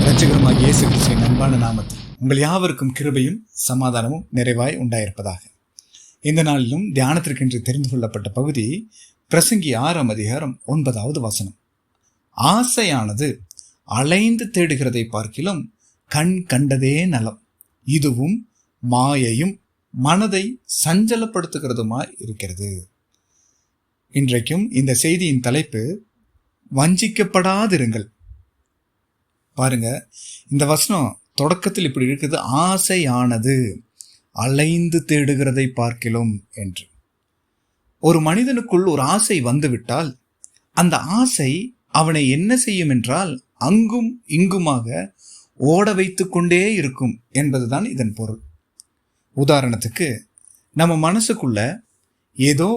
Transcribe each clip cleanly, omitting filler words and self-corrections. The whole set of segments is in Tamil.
இரட்சகருமாகிய இயேசு கிறிஸ்துவின் அன்பான நாமத்தில் உங்கள் யாவருக்கும் கிருபையும் சமாதானமும் நிறைவாய் உண்டாயிருப்பதாக. இந்த நாளிலும் தியானத்திற்கென்று தெரிந்து கொள்ளப்பட்ட பகுதி பிரசங்கி 6ஆம் அதிகாரம் 9வது வசனம். ஆசையானது அலைந்து தேடுகிறதை பார்க்கிலும் கண் கண்டதே நலம், இதுவும் மாயையும் மனதை சஞ்சலப்படுத்துகிறதுமாய் இருக்கிறது. இன்றைக்கும் இந்த செய்தியின் தலைப்பு வஞ்சிக்கப்படாதிருங்கள். பாருங்க, இந்த வசனம் தொடக்கத்தில் இப்படி இருக்குது, ஆசையானது அலைந்து தேடுகிறதை பார்க்கிலும் என்று. ஒரு மனிதனுக்குள் ஒரு ஆசை வந்துவிட்டால் அந்த ஆசை அவனை என்ன செய்யும் என்றால் அங்கும் இங்குமாக ஓட வைத்து கொண்டே இருக்கும் என்பதுதான் இதன் பொருள். உதாரணத்துக்கு, நம்ம மனசுக்குள்ள ஏதோ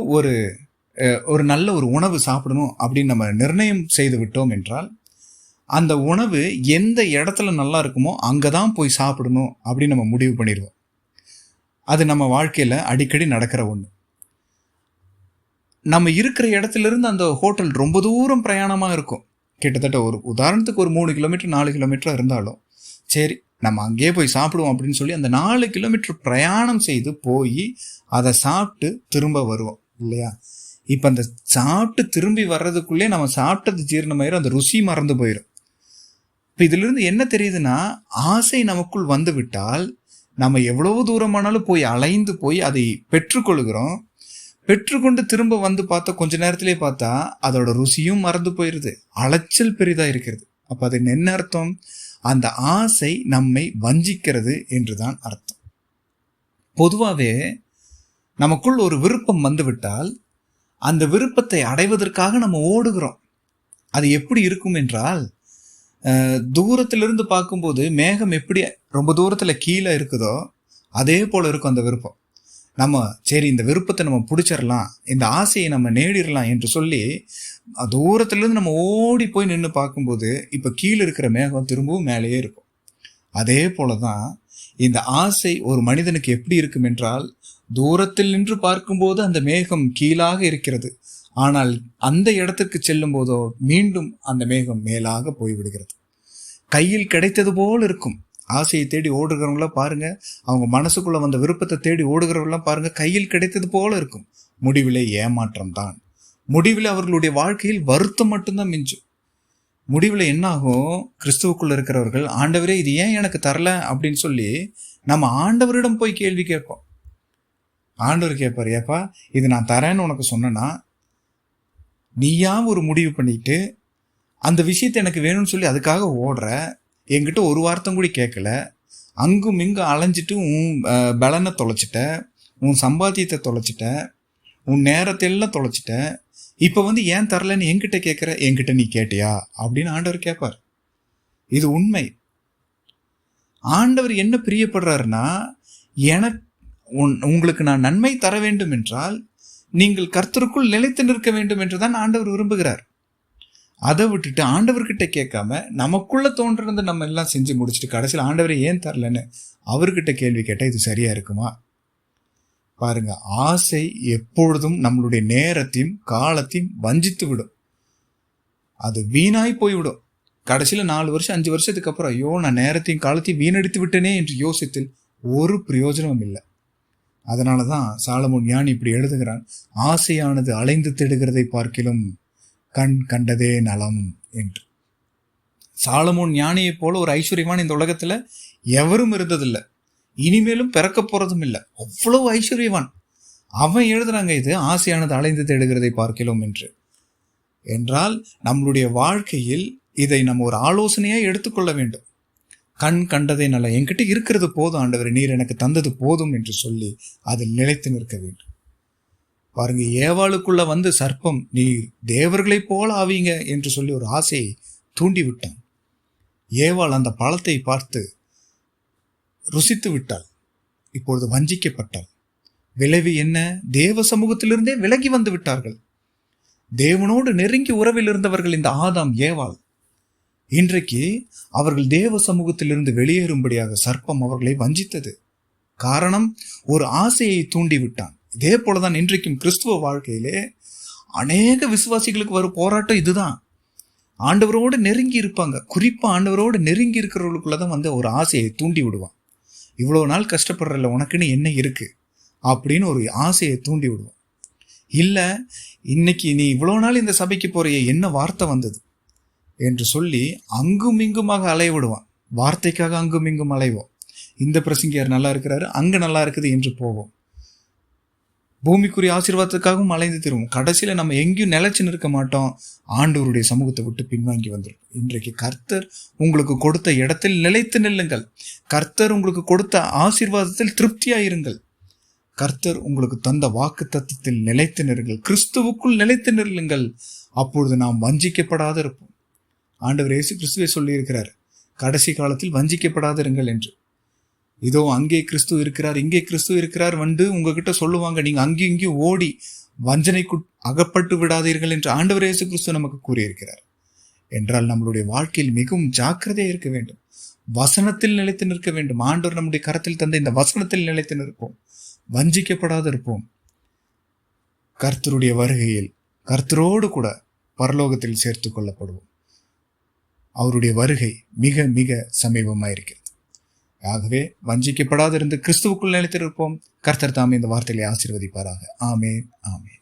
ஒரு நல்ல ஒரு உணவு சாப்பிடணும் அப்படின்னு நம்ம நிர்ணயம் செய்து விட்டோம் என்றால் அந்த உணவு எந்த இடத்துல நல்லா இருக்குமோ அங்கதான் போய் சாப்பிடணும் அப்படின்னு நம்ம முடிவு பண்ணிடுவோம். அது நம்ம வாழ்க்கையில அடிக்கடி நடக்கிற ஒண்ணு. நம்ம இருக்கிற இடத்துல இருந்து அந்த ஹோட்டல் ரொம்ப தூரம் பிரயாணமா இருக்கும். கிட்டத்தட்ட ஒரு உதாரணத்துக்கு ஒரு 3 கிலோமீட்டர் 4 கிலோமீட்டர் இருந்தாலும் சரி, நம்ம அங்கேயே போய் சாப்பிடுவோம் அப்படின்னு சொல்லி அந்த 4 கிலோமீட்டர் பிரயாணம் செய்து போய் அதை சாப்பிட்டு திரும்ப வருவோம் இல்லையா? இப்ப அந்த சாப்பிட்டு திரும்பி வர்றதுக்குள்ளே நம்ம சாப்பிட்டது ஜீரணமாயிரும், அந்த ருசி மறந்து போயிடும். இப்போ இதிலிருந்து என்ன தெரியுதுன்னா, ஆசை நமக்குள் வந்து விட்டால் நம்ம எவ்வளவு தூரமானாலும் போய் அலைந்து போய் அதை பெற்றுக்கொள்கிறோம். பெற்றுக்கொண்டு திரும்ப வந்து பார்த்தா கொஞ்ச நேரத்திலே பார்த்தா அதோட ருசியும் மறந்து போயிடுது, அலைச்சல் பெரிதா இருக்கிறது. அப்ப அது என்ன அர்த்தம்? அந்த ஆசை நம்மை வஞ்சிக்கிறது என்றுதான் அர்த்தம். பொதுவாகவே நமக்குள் ஒரு விருப்பம் வந்து விட்டால் அந்த விருப்பத்தை அடைவதற்காக நம்ம ஓடுகிறோம். அது எப்படி இருக்கும் என்றால், தூரத்திலிருந்து பார்க்கும்போது மேகம் எப்படி ரொம்ப தூரத்துல கீழே இருக்குதோ அதே போல இருக்கும் அந்த விருப்பம். நம்ம சரி, இந்த விருப்பத்தை நம்ம பிடிச்சிடலாம், இந்த ஆசையை நம்ம நேடிடலாம் என்று சொல்லி தூரத்திலிருந்து நம்ம ஓடி போய் நின்று பார்க்கும்போது இப்ப கீழே இருக்கிற மேகம் திரும்பவும் மேலேயே இருக்கும். அதே போலதான் இந்த ஆசை ஒரு மனிதனுக்கு எப்படி இருக்கும் என்றால், தூரத்தில் நின்று பார்க்கும்போது அந்த மேகம் கீழாக இருக்கிறது, ஆனால் அந்த இடத்துக்கு செல்லும் போதோ மீண்டும் அந்த மேகம் மேலாக போய்விடுகிறது. கையில் கிடைத்தது போல் இருக்கும். ஆசையை தேடி ஓடுகிறவங்கள பாருங்க, அவங்க மனசுக்குள்ள வந்த விருப்பத்தை தேடி ஓடுகிறவங்களாம் பாருங்க, கையில் கிடைத்தது போல இருக்கும். முடிவிலே ஏமாற்றம் தான். முடிவில் அவர்களுடைய வாழ்க்கையில் வருத்தம் மட்டும்தான் மிஞ்சும். முடிவில் என்ன ஆகும்? கிறிஸ்துவுக்குள்ள இருக்கிறவர்கள், ஆண்டவரே இது ஏன் எனக்கு தரல அப்படின்னு சொல்லி நம்ம ஆண்டவரிடம் போய் கேள்வி கேட்போம். ஆண்டவர் கேட்பார், ஏப்பா இது நான் தரேன்னு உனக்கு சொன்னேன்னா நீயா ஒரு முடிவு பண்ணிட்டு அந்த விஷயத்தை எனக்கு வேணும்னு சொல்லி அதுக்காக ஓடுற, என்கிட்ட ஒரு வார்த்தை கூட கேட்கல, அங்கும் இங்கும் அலைஞ்சிட்டு உன் பலனை தொலைச்சிட்ட, உன் சம்பாத்தியத்தை தொலைச்சிட்ட, உன் நேரத்தை எல்லாம் தொலைச்சிட்ட, இப்ப வந்து ஏன் தரலன்னு என்கிட்ட கேட்கிற, என்கிட்ட நீ கேட்டியா அப்படின்னு ஆண்டவர் கேட்பார். இது உண்மை. ஆண்டவர் என்ன பிரியப்படுறாருன்னா, உங்களுக்கு நான் நன்மை தர வேண்டும் என்றால் நீங்கள் கர்த்தருக்குள் நிலைத்து நிற்க வேண்டும் என்றுதான் ஆண்டவர் விரும்புகிறார். அதை விட்டுட்டு ஆண்டவர்கிட்ட கேட்காம நமக்குள்ள தோன்றது நம்ம எல்லாம் செஞ்சு முடிச்சுட்டு கடைசியில் ஆண்டவரை ஏன் தரலன்னு அவர்கிட்ட கேள்வி கேட்டா இது சரியா இருக்குமா? பாருங்க, ஆசை எப்பொழுதும் நம்மளுடைய நேரத்தையும் காலத்தையும் வஞ்சித்து விடும். அது வீணாய் போய்விடும். கடைசியில 4 வருஷம் 5 வருஷத்துக்கு அப்புறம் ஐயோ நான் நேரத்தையும் காலத்தையும் வீணடித்து விட்டேனே என்று யோசித்தில் ஒரு பிரயோஜனமும் இல்லை. அதனாலதான் சாலமோன் ஞானி இப்படி எழுதுகிறான், ஆசையானது அலைந்து தேடுகிறதை பார்க்கிலும் கண் கண்டதே நலம் என்று. சாலமோன் ஞானியை போல ஒரு ஐஸ்வர்யவான் இந்த உலகத்துல எவரும் இருந்ததில்லை, இனிமேலும் பிறக்க போறதும் இல்லை. அவ்வளவு ஐஸ்வர்யவான். அவன் எழுதுறாங்க இது ஆசையானது அலைந்து தேடுகிறதை பார்க்கிலும் என்று. என்றால் நம்மளுடைய வாழ்க்கையில் இதை நம்ம ஒரு ஆலோசனையா எடுத்துக்கொள்ள வேண்டும். கண் கண்டதே நல்ல, என்கிட்ட இருக்கிறது போதும் ஆண்டவரே, நீர் எனக்கு தந்தது போதும் என்று சொல்லி அதில் நிலைத்து நிற்க வேண்டும். பாருங்க, ஏவாளுக்குள்ள வந்து சர்ப்பம் நீ தேவர்களைப் போல ஆவீங்க என்று சொல்லி ஒரு ஆசையை தூண்டி விட்டான். ஏவாள் அந்த பழத்தை பார்த்து ருசித்து விட்டாள். இப்பொழுது வஞ்சிக்கப்பட்டாள். விளைவு என்ன? தேவ சமூகத்திலிருந்தே விலகி வந்து விட்டார்கள். தேவனோடு நெருங்கி உறவில் இருந்தவர்கள் இந்த ஆதாம் ஏவாள். இன்றைக்கு அவர்கள் தேவ சமூகத்திலிருந்து வெளியேறும்படியாக சர்ப்பம் அவர்களை வஞ்சித்தது. காரணம், ஒரு ஆசையை தூண்டிவிட்டான். இதே போலதான் இன்றைக்கும் கிறிஸ்துவ வாழ்க்கையிலே அநேக விசுவாசிகளுக்கு வரும் போராட்டம் இதுதான். ஆண்டவரோடு நெருங்கி இருப்பாங்க. குறிப்பாக ஆண்டவரோடு நெருங்கி இருக்கிறவர்களுக்குள்ளதான் வந்து ஒரு ஆசையை தூண்டி விடுவான். இவ்வளோ நாள் கஷ்டப்படுறல உனக்குன்னு என்ன இருக்கு அப்படின்னு ஒரு ஆசையை தூண்டி விடுவான். இல்லை, இன்னைக்கு நீ இவ்வளோ நாள் இந்த சபைக்கு போறிய என்ன வார்த்தை வந்தது என்று சொல்லி அங்கும் இங்குமாக அலைய விடுவான். வார்த்தைக்காக அங்கும் இங்கும் அலைவோம். இந்த பிரசங்கியார் நல்லா இருக்கிறாரு, அங்கே நல்லா இருக்குது என்று போவோம். பூமிக்குரிய ஆசீர்வாதத்துக்காகவும் அலைந்து திரும்பும். கடைசியில் நம்ம எங்கேயும் நிலைச்சு நிற்க மாட்டோம். ஆண்டவருடைய சமூகத்தை விட்டு பின்வாங்கி வந்துடும். இன்றைக்கு கர்த்தர் உங்களுக்கு கொடுத்த இடத்தில் நிலைத்து நில்லுங்கள். கர்த்தர் உங்களுக்கு கொடுத்த ஆசீர்வாதத்தில் திருப்தியாயிருங்கள். கர்த்தர் உங்களுக்கு தந்த வாக்கு தத்தத்தில் நிலைத்து நிறுங்கள். கிறிஸ்துவுக்குள் நிலைத்து நில்லுங்கள். அப்பொழுது நாம் வஞ்சிக்கப்படாத இருப்போம். ஆண்டவர் இயேசு கிறிஸ்துவை சொல்லியிருக்கிறார், கடைசி காலத்தில் வஞ்சிக்கப்படாதிருங்கள் என்று. இதோ அங்கே கிறிஸ்து இருக்கிறார், இங்கே கிறிஸ்து இருக்கிறார் வந்து உங்ககிட்ட சொல்லுவாங்க. நீங்க அங்கேயும் இங்கேயும் ஓடி வஞ்சனைக்கு அகப்பட்டு விடாதீர்கள் என்று ஆண்டவர் இயேசு கிறிஸ்து நமக்கு கூறியிருக்கிறார். என்றால் நம்மளுடைய வாழ்க்கையில் மிகவும் ஜாக்கிரதையாக இருக்க வேண்டும். வசனத்தில் நிலைத்து நிற்க வேண்டும். ஆண்டவர் நம்முடைய கரத்தில் தந்த இந்த வசனத்தில் நிலைத்து நிற்போம். வஞ்சிக்கப்படாது இருப்போம். கர்த்தருடைய வருகையில் கர்த்தரோடு கூட பரலோகத்தில் சேர்த்து கொள்ளப்படுவோம். அவருடைய வருகை மிக மிக சமீபமாயிருக்கிறது. ஆகவே வஞ்சிக்கப்படாதிருந்து கிறிஸ்துவுக்குள் நிலைத்திருப்போம். கர்த்தர் தாமே இந்த வார்த்தைகளை ஆசீர்வதிப்பாராக. ஆமென், ஆமென்.